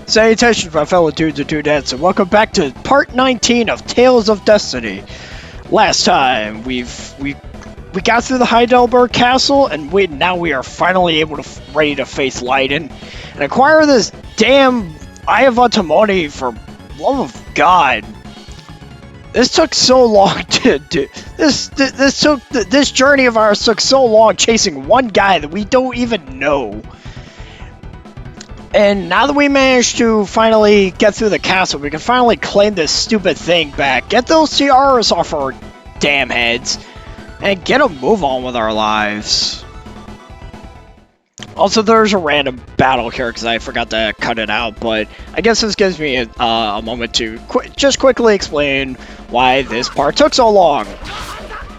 Salutations, my fellow dudes and dudettes, and welcome back to part 19 of Tales of Destiny. Last time, we got through the Heidelberg Castle, and now we are finally ready to face Lydon and acquire this damn Eye of Atamoni. For love of God, this took so long to do. This journey of ours took so long chasing one guy that we don't even know. And now that we managed to finally get through the castle, we can finally claim this stupid thing back, get those tiaras off our damn heads, and get a move on with our lives. Also, there's a random battle here because I forgot to cut it out, but I guess this gives me a moment to just quickly explain why this part took so long.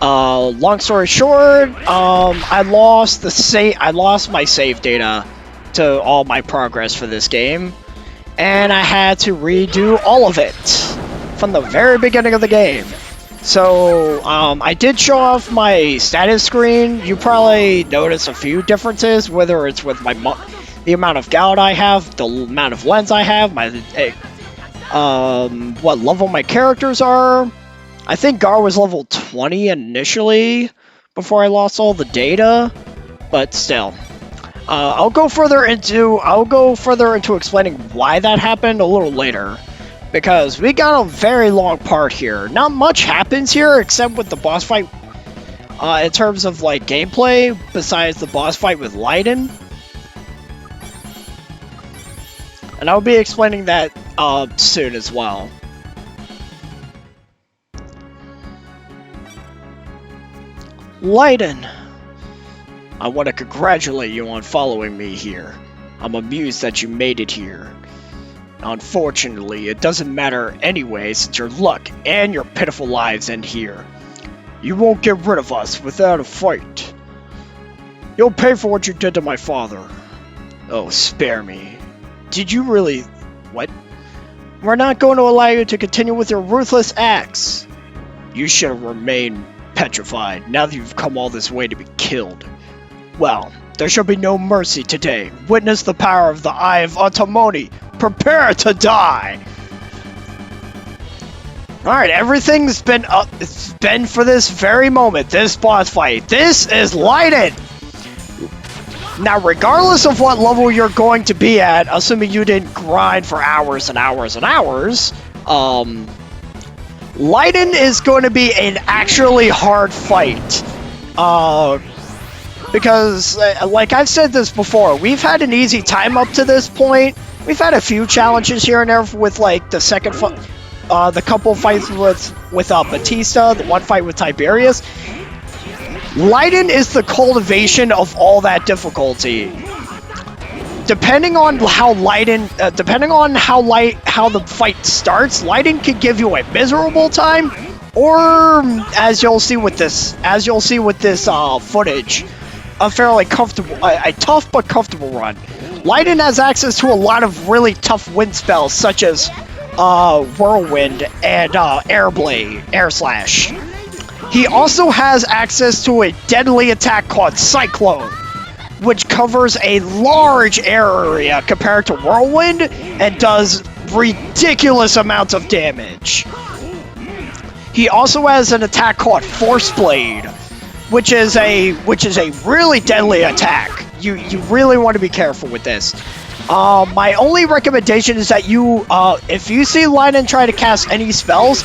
Long story short, I lost my save data to all my progress for this game, and I had to redo all of it from the very beginning of the game. So I did show off my status screen. You probably notice a few differences, whether it's with the amount of gout I have, the amount of lens I have, what level my characters are. I think Gar was level 20 initially before I lost all the data, but still. I'll go further into explaining why that happened a little later, because we got a very long part here. Not much happens here except with the boss fight, in terms of like gameplay, besides the boss fight with Lydon. And I'll be explaining that soon as well. Lydon, I want to congratulate you on following me here. I'm amused that you made it here. Unfortunately, it doesn't matter anyway, since your luck and your pitiful lives end here. You won't get rid of us without a fight. You'll pay for what you did to my father. Oh, spare me. Did you really... What? We're not going to allow you to continue with your ruthless acts. You should have remained petrified now that you've come all this way to be killed. Well, there shall be no mercy today. Witness the power of the Eye of Atamoni. Prepare to die! Alright, everything's been it's been for this very moment, this boss fight. This is Lydon! Now, regardless of what level you're going to be at, assuming you didn't grind for hours and hours and hours, Lydon is going to be an actually hard fight. Because, like I've said this before, we've had an easy time up to this point. We've had a few challenges here and there with, like, the couple fights with Batista, the one fight with Tiberius. Lydon is the cultivation of all that difficulty. Depending on how the fight starts, Lydon could give you a miserable time, or as you'll see with this footage, a fairly comfortable, a tough but comfortable run. Lydon has access to a lot of really tough wind spells, such as Whirlwind and Air Slash. He also has access to a deadly attack called Cyclone, which covers a large area compared to Whirlwind and does ridiculous amounts of damage. He also has an attack called Force Blade, which is a really deadly attack. You really want to be careful with this. My only recommendation is that if you see Lydon try to cast any spells,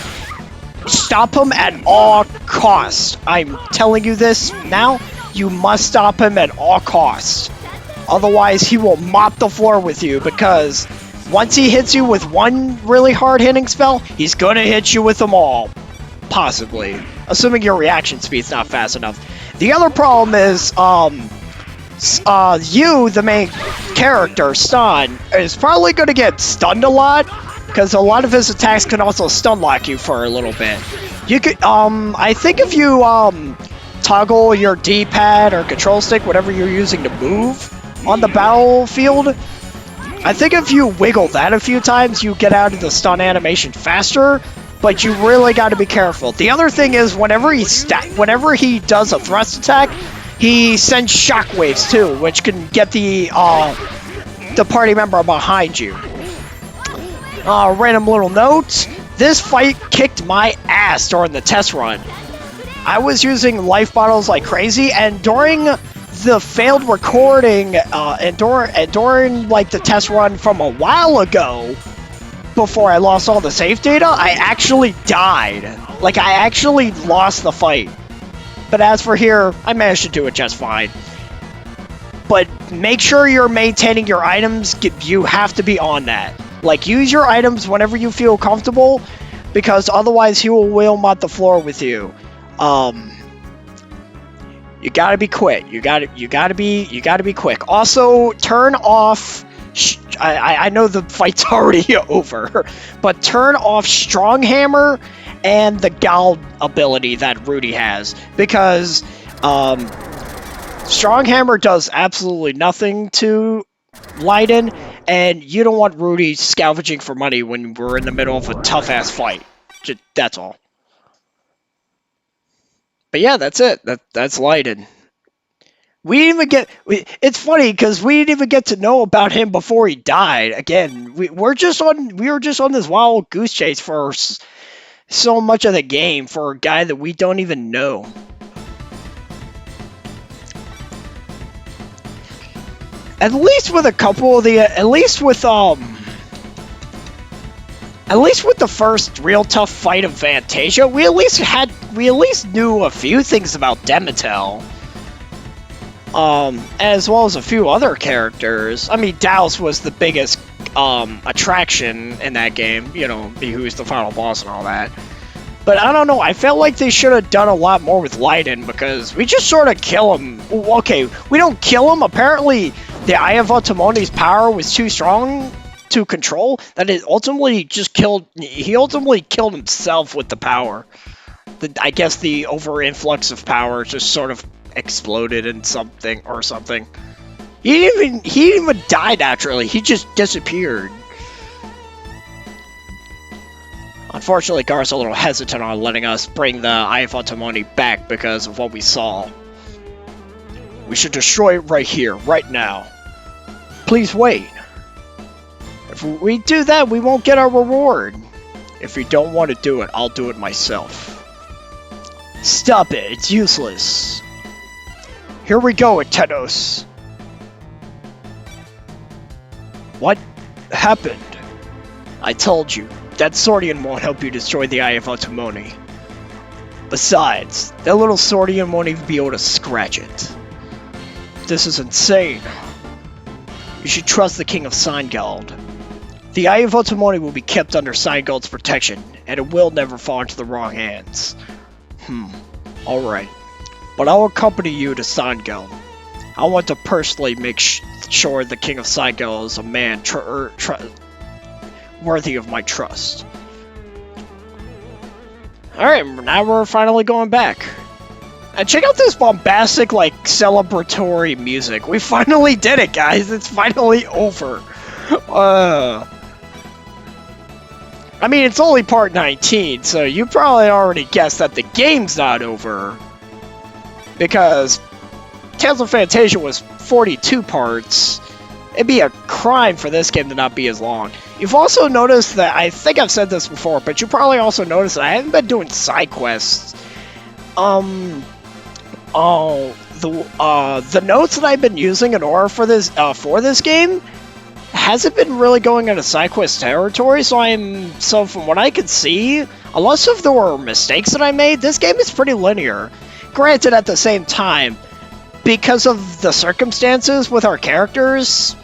stop him at all costs. I'm telling you this now. You must stop him at all costs. Otherwise, he will mop the floor with you, because once he hits you with one really hard-hitting spell, he's going to hit you with them all. Possibly. Assuming your reaction speed's not fast enough. The other problem is, the main character, Stan, is probably going to get stunned a lot, because a lot of his attacks can also stun lock you for a little bit. You could, I think if you, toggle your D-pad or control stick, whatever you're using to move on the battlefield, I think if you wiggle that a few times, you get out of the stun animation faster, but you really got to be careful. The other thing is, whenever he does a thrust attack, he sends shockwaves too, which can get the party member behind you. Random little note. This fight kicked my ass during the test run. I was using life bottles like crazy, and during the failed recording, and during like the test run from a while ago, before I lost all the save data, I actually died. Like, I actually lost the fight. But as for here, I managed to do it just fine. But make sure you're maintaining your items. You have to be on that. Like, use your items whenever you feel comfortable, because otherwise he will mop the floor with you. You gotta be quick. You gotta be quick. Also, turn off. I know the fight's already over, but turn off Strong Hammer and the Gal ability that Rudy has, because Strong Hammer does absolutely nothing to Lydon, and you don't want Rudy scavenging for money when we're in the middle of a tough-ass fight. That's all. But yeah, that's it. That's Lydon. We didn't even get. It's funny because we didn't even get to know about him before he died. Again, we were just on this wild goose chase for so much of the game for a guy that we don't even know. At least with a couple of the, at least with the first real tough fight of Fantasia, we at least knew a few things about Demetel. As well as a few other characters. I mean, Dallas was the biggest attraction in that game, you know, who's the final boss and all that. But I don't know, I felt like they should have done a lot more with Lydon, because we just sort of kill him. Okay, we don't kill him. Apparently, the Eye of Atamoni's power was too strong to control, that it ultimately just killed. He ultimately killed himself with the power. I guess the over-influx of power just sort of exploded in something. He didn't even die naturally. He just disappeared. Unfortunately, Gar's a little hesitant on letting us bring the Eye of Atamoni back because of what we saw. We should destroy it right here, right now. Please wait. If we do that, we won't get our reward. If you don't want to do it, I'll do it myself. Stop it, it's useless. Here we go, Atenos. What happened? I told you, that Swordian won't help you destroy the Eye of Atamoni. Besides, that little Swordian won't even be able to scratch it. This is insane. You should trust the King of Seingeld. The Eye of Atamoni will be kept under Seingeld's protection, and it will never fall into the wrong hands. Alright. But I'll accompany you to Seingeld. I want to personally make sure the King of Seingeld is a man worthy of my trust. Alright, now we're finally going back. And check out this bombastic, like, celebratory music. We finally did it, guys. It's finally over. I mean, it's only part 19, so you probably already guessed that the game's not over. Because Tales of Fantasia was 42 parts. It'd be a crime for this game to not be as long. You've also noticed that, I think I've said this before, but you probably also noticed that I haven't been doing side quests. The notes that I've been using in order for this game hasn't been really going into side quest territory, so from what I can see, unless if there were mistakes that I made, this game is pretty linear. Granted, at the same time, because of the circumstances with our characters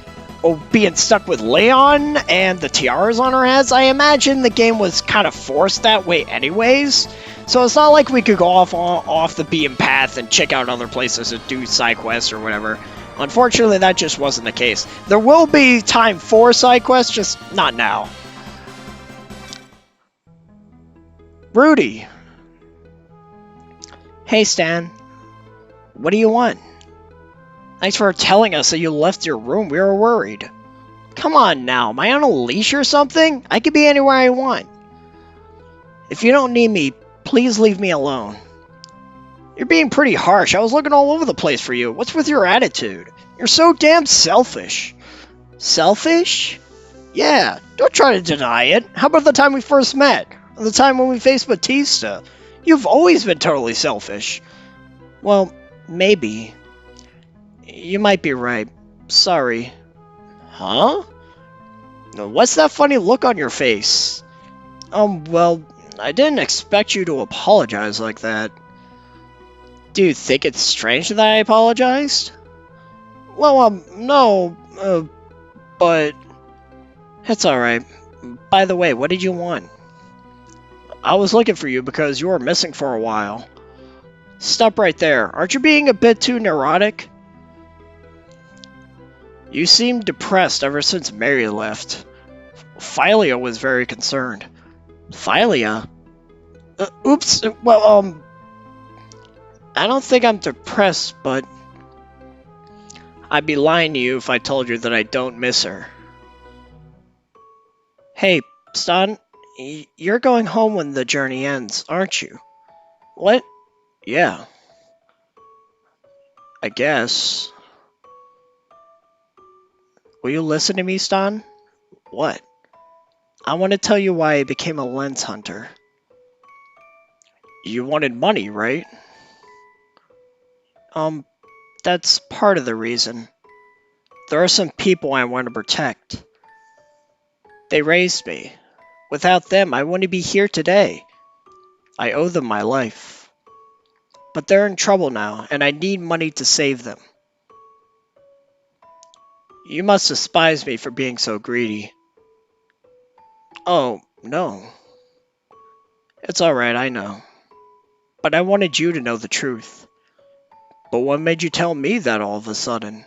being stuck with Leon and the tiaras on our heads, I imagine the game was kind of forced that way anyways. So it's not like we could go off the beaten path and check out other places to do side quests or whatever. Unfortunately, that just wasn't the case. There will be time for side quests, just not now. Rudy. Hey, Stan. What do you want? Thanks for telling us that you left your room. We were worried. Come on now. Am I on a leash or something? I could be anywhere I want. If you don't need me, please leave me alone. You're being pretty harsh. I was looking all over the place for you. What's with your attitude? You're so damn selfish. Selfish? Yeah, don't try to deny it. How about the time we first met? Or the time when we faced Batista? You've always been totally selfish. Well, maybe. You might be right. Sorry. Huh? What's that funny look on your face? Well, I didn't expect you to apologize like that. Do you think it's strange that I apologized? Well, no, but it's alright. By the way, what did you want? I was looking for you because you were missing for a while. Stop right there. Aren't you being a bit too neurotic? You seem depressed ever since Mary left. Philia was very concerned. Philia? Oops, well, I don't think I'm depressed, but I'd be lying to you if I told you that I don't miss her. Hey, Stan, you're going home when the journey ends, aren't you? What? Yeah. I guess. Will you listen to me, Stan? What? I want to tell you why I became a lens hunter. You wanted money, right? That's part of the reason. There are some people I want to protect. They raised me. Without them, I wouldn't be here today. I owe them my life. But they're in trouble now, and I need money to save them. You must despise me for being so greedy. Oh, no. It's alright, I know. But I wanted you to know the truth. But what made you tell me that all of a sudden?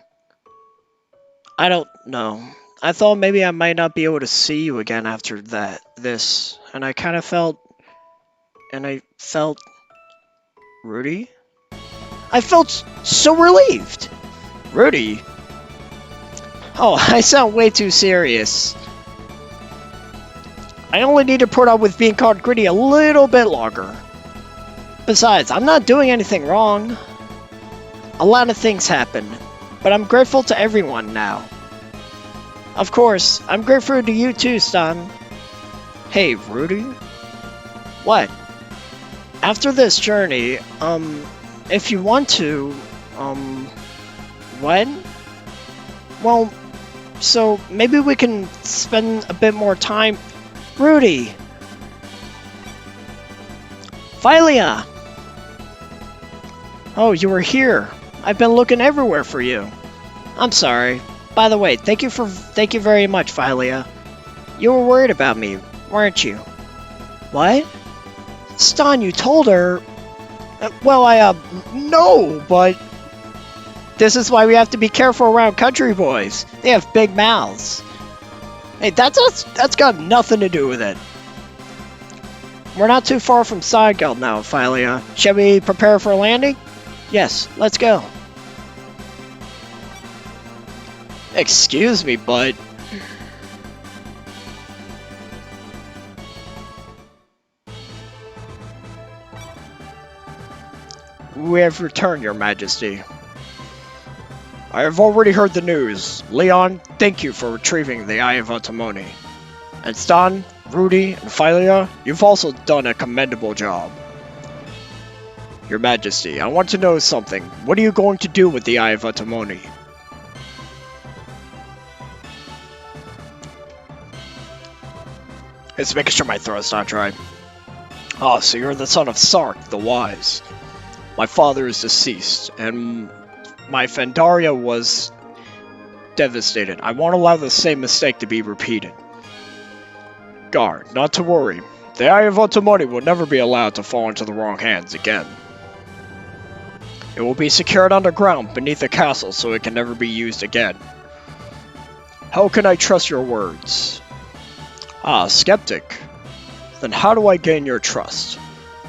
I don't know. I thought maybe I might not be able to see you again after this, and I kind of felt... Rudy? I felt so relieved! Rudy? Oh, I sound way too serious. I only need to put up with being called greedy a little bit longer. Besides, I'm not doing anything wrong. A lot of things happen, but I'm grateful to everyone now. Of course, I'm grateful to you too, Stan. Hey, Rudy? What? After this journey, if you want to, what? Well, so maybe we can spend a bit more time... Rudy! Philia! Oh, you were here. I've been looking everywhere for you. I'm sorry. By the way, thank you very much, Philia. You were worried about me, weren't you? What? Stan, you told her... Well, no, but... This is why we have to be careful around country boys. They have big mouths. Hey, that's got nothing to do with it. We're not too far from Seigeld now, Philia. Shall we prepare for landing? Yes, let's go. Excuse me, but... We have returned, Your Majesty. I have already heard the news. Leon, thank you for retrieving the Eye of Atamoni. And Stan, Rudy, and Philia, you've also done a commendable job. Your Majesty, I want to know something. What are you going to do with the Eye of Atamoni? It's making sure my throat's not dry. Ah, so you're the son of Sark, the Wise. My father is deceased, and my Phandaria was devastated. I won't allow the same mistake to be repeated. Guard, not to worry. The Eye of Atamoni will never be allowed to fall into the wrong hands again. It will be secured underground beneath the castle so it can never be used again. How can I trust your words? Ah, skeptic. Then how do I gain your trust?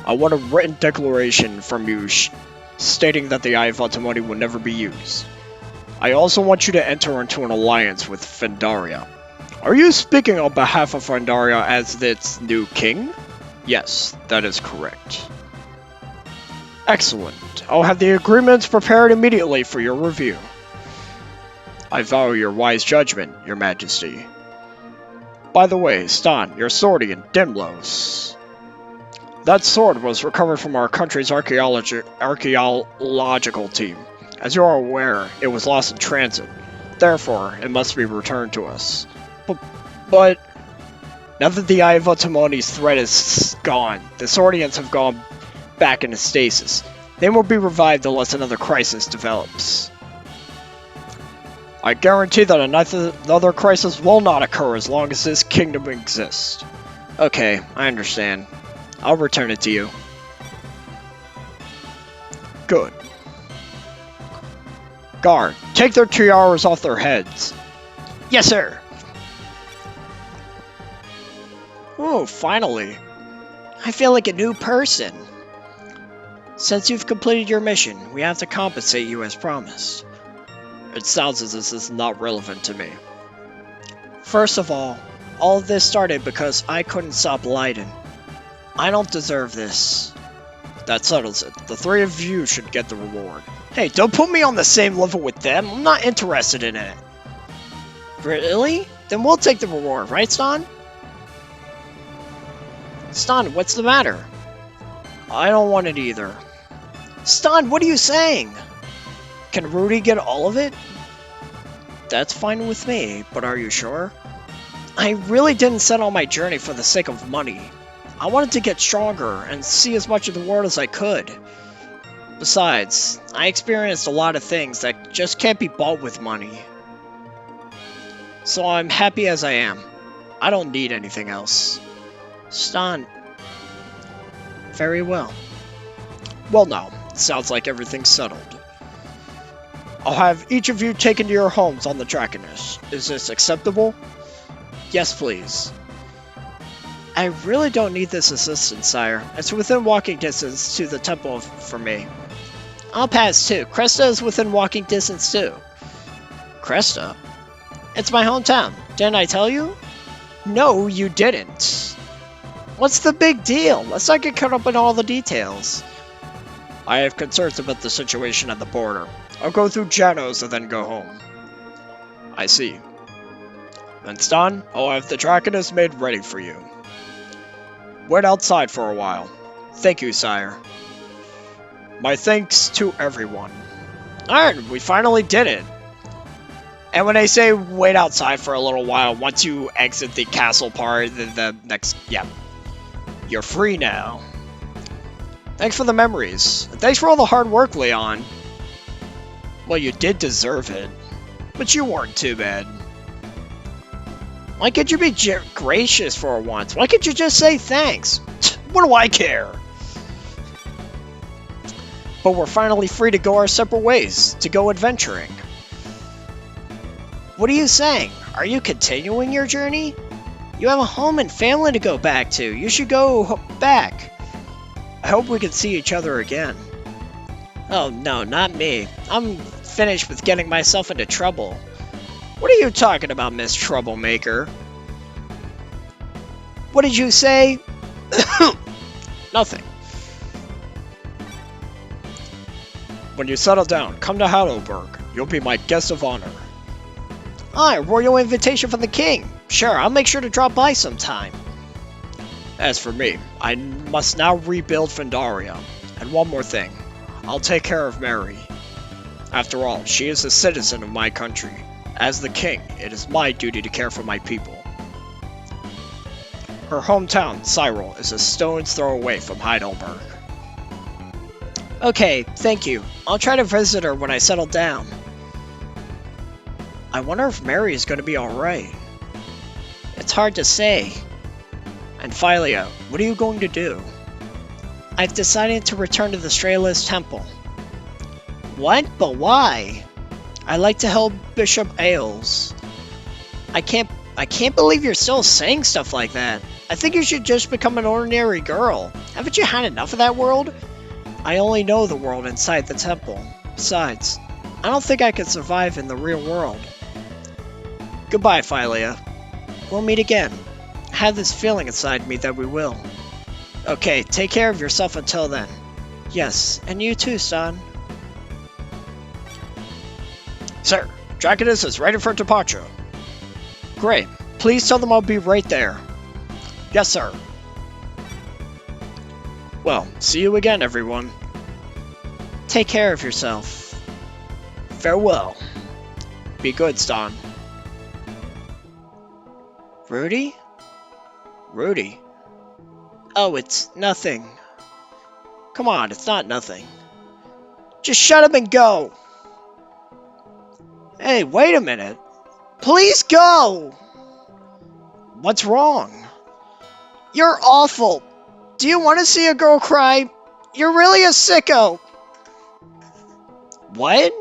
I want a written declaration from you stating that the Eye of Atamoni will never be used. I also want you to enter into an alliance with Phandaria. Are you speaking on behalf of Phandaria as its new king? Yes, that is correct. Excellent. I'll have the agreements prepared immediately for your review. I value your wise judgment, Your Majesty. By the way, Stan, your swordian, Dimlos. That sword was recovered from our country's archaeological team. As you are aware, it was lost in transit. Therefore, it must be returned to us. But now that the Eye of Atamoni's threat is gone, the Swordians have gone back into stasis. They will be revived unless another crisis develops. I guarantee that another crisis will not occur as long as this kingdom exists. Okay, I understand. I'll return it to you. Good. Guard, take their tiaras off their heads. Yes, sir. Oh, finally. I feel like a new person. Since you've completed your mission, we have to compensate you as promised. It sounds as if this is not relevant to me. First of all of this started because I couldn't stop Lydon. I don't deserve this. That settles it. The three of you should get the reward. Hey, don't put me on the same level with them. I'm not interested in it. Really? Then we'll take the reward, right, Stan? Stan, what's the matter? I don't want it either. Stan, what are you saying? Can Rudy get all of it? That's fine with me, but are you sure? I really didn't set on my journey for the sake of money. I wanted to get stronger and see as much of the world as I could. Besides, I experienced a lot of things that just can't be bought with money. So I'm happy as I am. I don't need anything else. Stan. Very well. Well, now, it sounds like everything's settled. I'll have each of you taken to your homes on the Draconis. Is this acceptable? Yes, please. I really don't need this assistance, sire. It's within walking distance to the temple for me. I'll pass too. Cresta is within walking distance too. Cresta? It's my hometown. Didn't I tell you? No, you didn't. What's the big deal? Let's not get caught up in all the details. I have concerns about the situation at the border. I'll go through Janos and then go home. I see. Then Stan, I'll have the Draconis made ready for you. Wait outside for a while. Thank you, sire. My thanks to everyone. Alright, we finally did it. And when I say wait outside for a little while, once you exit the castle part, the next, yeah. You're free now. Thanks for the memories. And thanks for all the hard work, Leon. Well, you did deserve it. But you weren't too bad. Why could you be gracious for once? Why could you just say thanks? What do I care? But we're finally free to go our separate ways, to go adventuring. What are you saying? Are you continuing your journey? You have a home and family to go back to. You should go back. I hope we can see each other again. Oh no, not me. I'm finished with getting myself into trouble. What are you talking about, Miss Troublemaker? What did you say? Nothing. When you settle down, come to Heidelberg. You'll be my guest of honor. Ah, a royal invitation from the king. Sure, I'll make sure to drop by sometime. As for me, I must now rebuild Phandaria. And one more thing. I'll take care of Mary. After all, she is a citizen of my country. As the king, it is my duty to care for my people. Her hometown, Cyril, is a stone's throw away from Heidelberg. Okay, thank you. I'll try to visit her when I settle down. I wonder if Mary is going to be alright. It's hard to say. And Philia, what are you going to do? I've decided to return to the Strayless Temple. What? But why? I like to help Bishop Ailes. I can't believe you're still saying stuff like that. I think you should just become an ordinary girl. Haven't you had enough of that world? I only know the world inside the temple. Besides, I don't think I could survive in the real world. Goodbye, Philia. We'll meet again. I have this feeling inside me that we will. Okay, take care of yourself until then. Yes, and you too, son. Sir, Draconis is ready for departure. Great. please tell them I'll be right there. Yes, sir. Well, see you again, everyone. Take care of yourself. Farewell. Be good, Stan. Rudy? Rudy? Oh, it's nothing. Come on, it's not nothing. Just shut up and go! Hey, wait a minute. Please go! What's wrong? You're awful. Do you want to see a girl cry? You're really a sicko. What?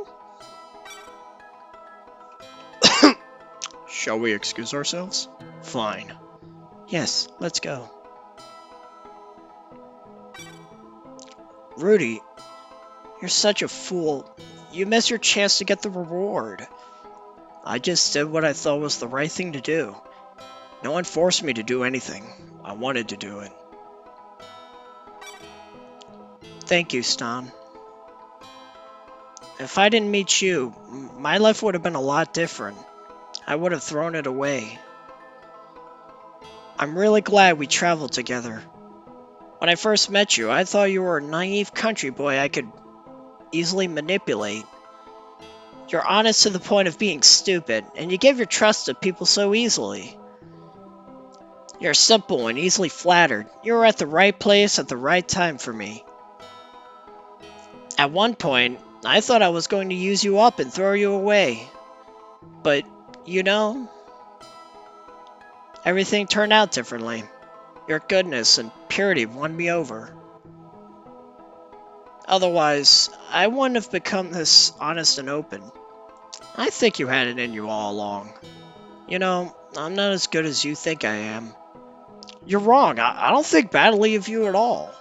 Shall we excuse ourselves? Fine. Yes, let's go. Rudy, you're such a fool. You missed your chance to get the reward. I just did what I thought was the right thing to do. No one forced me to do anything. I wanted to do it. Thank you, Stan. If I didn't meet you, my life would have been a lot different. I would have thrown it away. I'm really glad we traveled together. When I first met you, I thought you were a naive country boy I could easily manipulate. You're honest to the point of being stupid, and you give your trust to people so easily. You're simple and easily flattered. You were at the right place at the right time for me. At one point, I thought I was going to use you up and throw you away. But, you know, everything turned out differently. Your goodness and purity won me over. Otherwise, I wouldn't have become this honest and open. I think you had it in you all along. You know, I'm not as good as you think I am. You're wrong. I don't think badly of you at all.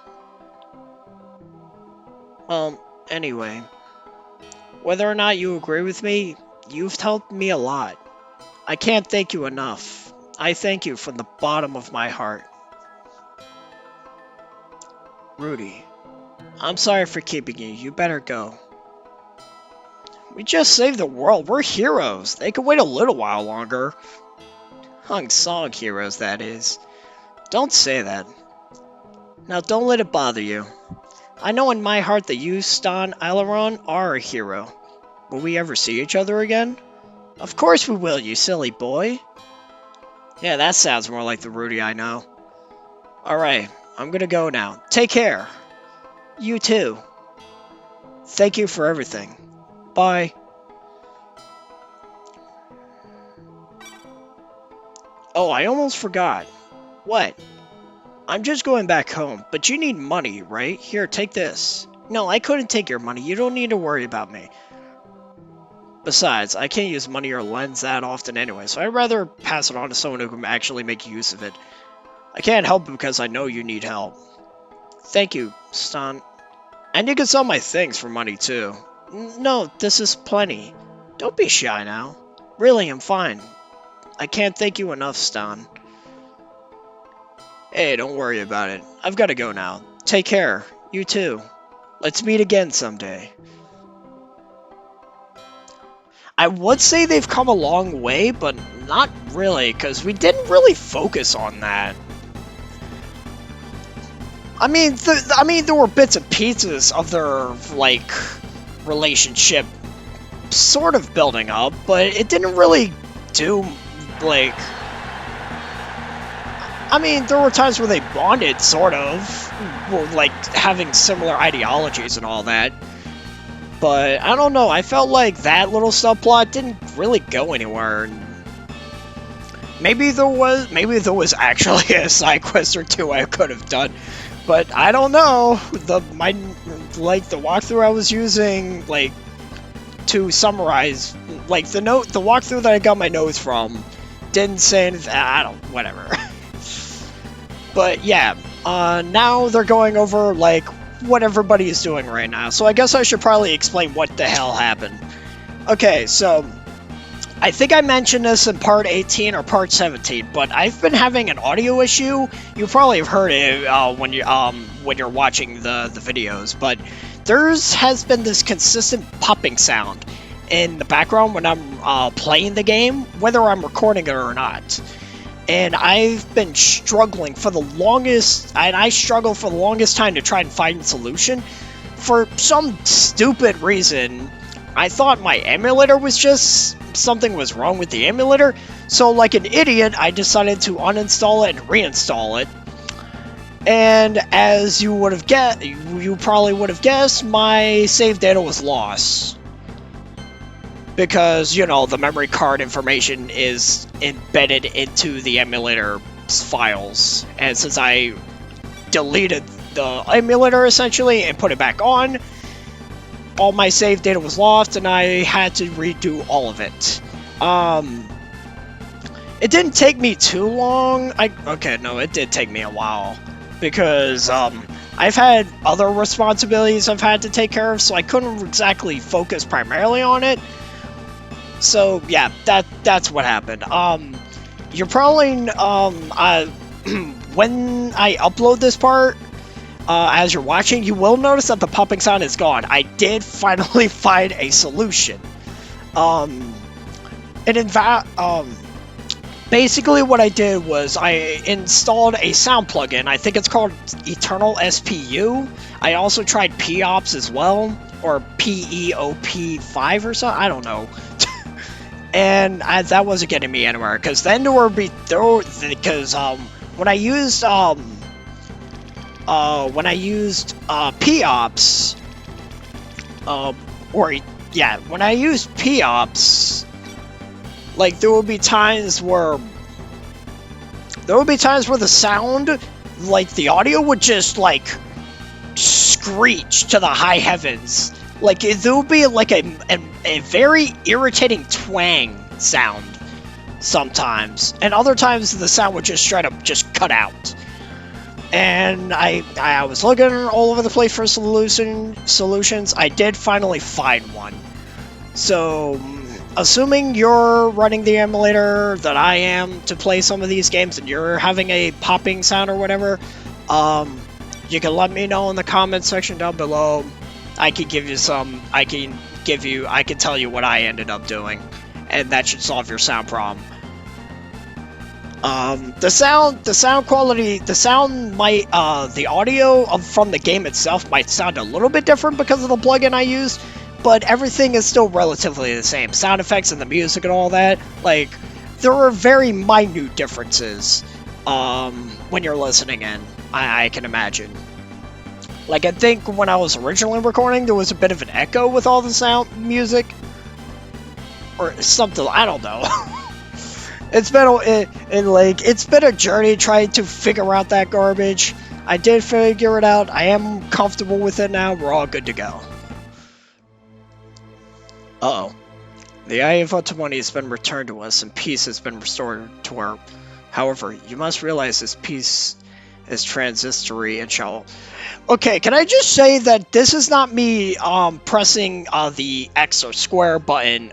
Well, anyway, whether or not you agree with me, you've helped me a lot. I can't thank you enough. I thank you from the bottom of my heart. Rudy, I'm sorry for keeping you. You better go. We just saved the world. We're heroes. They could wait a little while longer. Unsung heroes, that is. Don't say that. Now, don't let it bother you. I know in my heart that you, Stan Aileron, are a hero. Will we ever see each other again? Of course we will, you silly boy. Yeah, that sounds more like the Rudy I know. Alright, I'm gonna go now. Take care. You too. Thank you for everything. Bye. Oh, I almost forgot. What? I'm just going back home, but you need money, right? Here, take this. No, I couldn't take your money. You don't need to worry about me. Besides, I can't use money or lens that often anyway, so I'd rather pass it on to someone who can actually make use of it. I can't help it because I know you need help. Thank you, Stan. And you can sell my things for money, too. No, this is plenty. Don't be shy now. Really, I'm fine. I can't thank you enough, Stan. Hey, don't worry about it. I've got to go now. Take care. You too. Let's meet again someday. I would say they've come a long way, but not really, because we didn't really focus on that. I mean, there were bits and pieces of their, like, relationship sort of building up, but it didn't really do, like... I mean, there were times where they bonded, sort of, like, having similar ideologies and all that. But, I don't know, I felt like that little subplot didn't really go anywhere. Maybe there was actually a side quest or two I could have done. But, I don't know, the walkthrough I was using, like, to summarize, like, the walkthrough that I got my notes from didn't say anything, whatever. But yeah, now they're going over, like, what everybody is doing right now. So I guess I should probably explain what the hell happened. Okay, so I think I mentioned this in part 18 or part 17, but I've been having an audio issue. You probably have heard it when you're watching the videos, but has been this consistent popping sound in the background when I'm playing the game, whether I'm recording it or not. And I've been struggling for the longest, and I struggled for the longest time to try and find a solution. For some stupid reason, I thought my emulator was just, something was wrong with the emulator. So like an idiot, I decided to uninstall it and reinstall it. And as you would have guessed, you probably would have guessed, my save data was lost. Because, you know, the memory card information is embedded into the emulator's files. And since I deleted the emulator, essentially, and put it back on, all my save data was lost, and I had to redo all of it. It didn't take me too long. Okay, no, it did take me a while. Because, I've had other responsibilities I've had to take care of, so I couldn't exactly focus primarily on it. So yeah, that's what happened. You're probably when I upload this part, as you're watching, you will notice that the popping sound is gone. I did finally find a solution. And in fact, basically what I did was I installed a sound plugin. I think it's called Eternal SPU. I also tried POPs as well, or PEOP5 or something. I don't know. And that wasn't getting me anywhere, because then when I used POPs, when I used POPs, like there would be times where the sound, like the audio would just like screech to the high heavens. Like, there would be, like, a very irritating twang sound sometimes. And other times, the sound would just straight up just cut out. And I was looking all over the place for solutions. I did finally find one. So, assuming you're running the emulator that I am to play some of these games, and you're having a popping sound or whatever, you can let me know in the comments section down below. I can give you some, I can tell you what I ended up doing, and that should solve your sound problem. The sound quality, the audio from the game itself might sound a little bit different because of the plugin I used, but everything is still relatively the same. Sound effects and the music and all that, like, there are very minute differences, when you're listening in, I can imagine. Like, I think when I was originally recording, there was a bit of an echo with all the sound music. Or something, I don't know. It's been a journey trying to figure out that garbage. I did figure it out. I am comfortable with it now. We're all good to go. Uh-oh. The Eye of Atamoni has been returned to us, and peace has been restored to her. However, you must realize this peace is transitory and shall... Okay, can I just say that this is not me pressing the X or square button,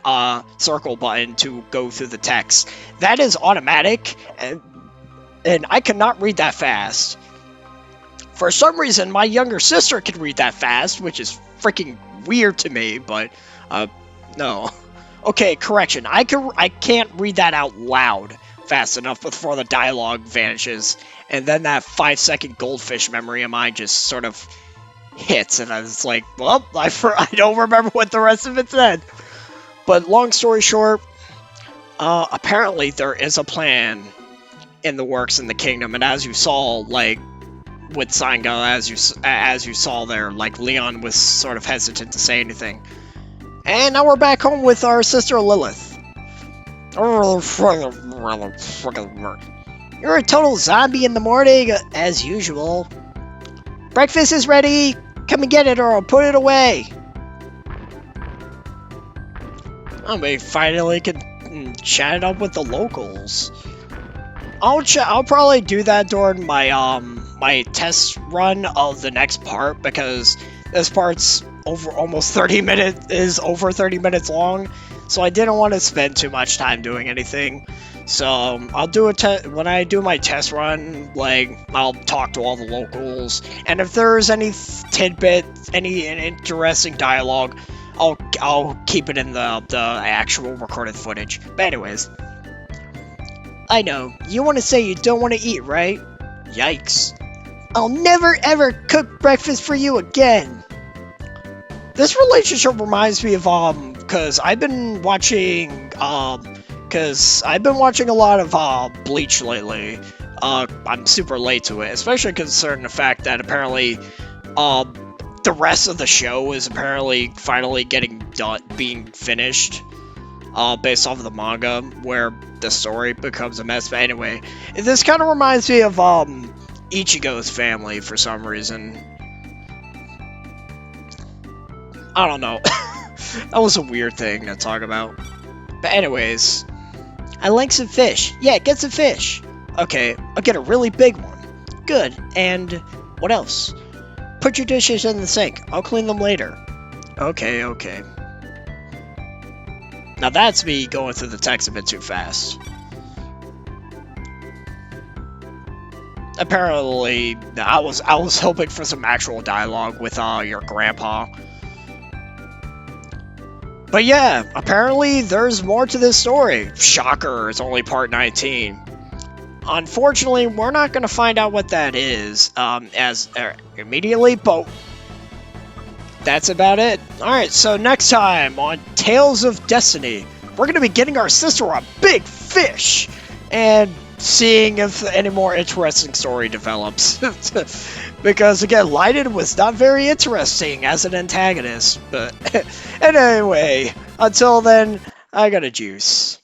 circle button to go through the text. That is automatic, and I cannot read that fast. For some reason, my younger sister can read that fast, which is freaking weird to me, but, no. Okay, correction. I can't read that out loud fast enough before the dialogue vanishes, and then that 5-second goldfish memory of mine just sort of hits, and I was like, well, I don't remember what the rest of it said. But long story short, apparently there is a plan in the works in the kingdom, and as you saw, like, with Sango, as you saw there, like, Leon was sort of hesitant to say anything. And now we're back home with our sister Lilith. You're a total zombie in the morning, as usual. Breakfast is ready. Come and get it, or I'll put it away. Oh, we finally can chat it up with the locals. I'll probably do that during my my test run of the next part, because this part's over 30 minutes long. So I didn't want to spend too much time doing anything. So I'll do when I do my test run, like, I'll talk to all the locals, and if there's any tidbit, any interesting dialogue, I'll keep it in the actual recorded footage. But anyways, I know, you want to say you don't want to eat, right? Yikes. I'll never ever cook breakfast for you again. This relationship reminds me of, cause I've been watching, a lot of, Bleach lately. I'm super late to it, especially considering the fact that apparently, the rest of the show is apparently finally being finished, based off of the manga, where the story becomes a mess. But anyway, this kind of reminds me of, Ichigo's family for some reason. I don't know. That was a weird thing to talk about. But anyways, I like some fish. Yeah, get some fish. Okay, I'll get a really big one. Good. And what else? Put your dishes in the sink. I'll clean them later. Okay, okay. Now that's me going through the text a bit too fast. Apparently, I was hoping for some actual dialogue with your grandpa. But yeah, apparently there's more to this story. Shocker, it's only part 19. Unfortunately, we're not going to find out what that is immediately, but that's about it. Alright, so next time on Tales of Destiny, we're going to be getting our sister a big fish and seeing if any more interesting story develops. Because again, Lydon was not very interesting as an antagonist. But and anyway, until then, I got a juice.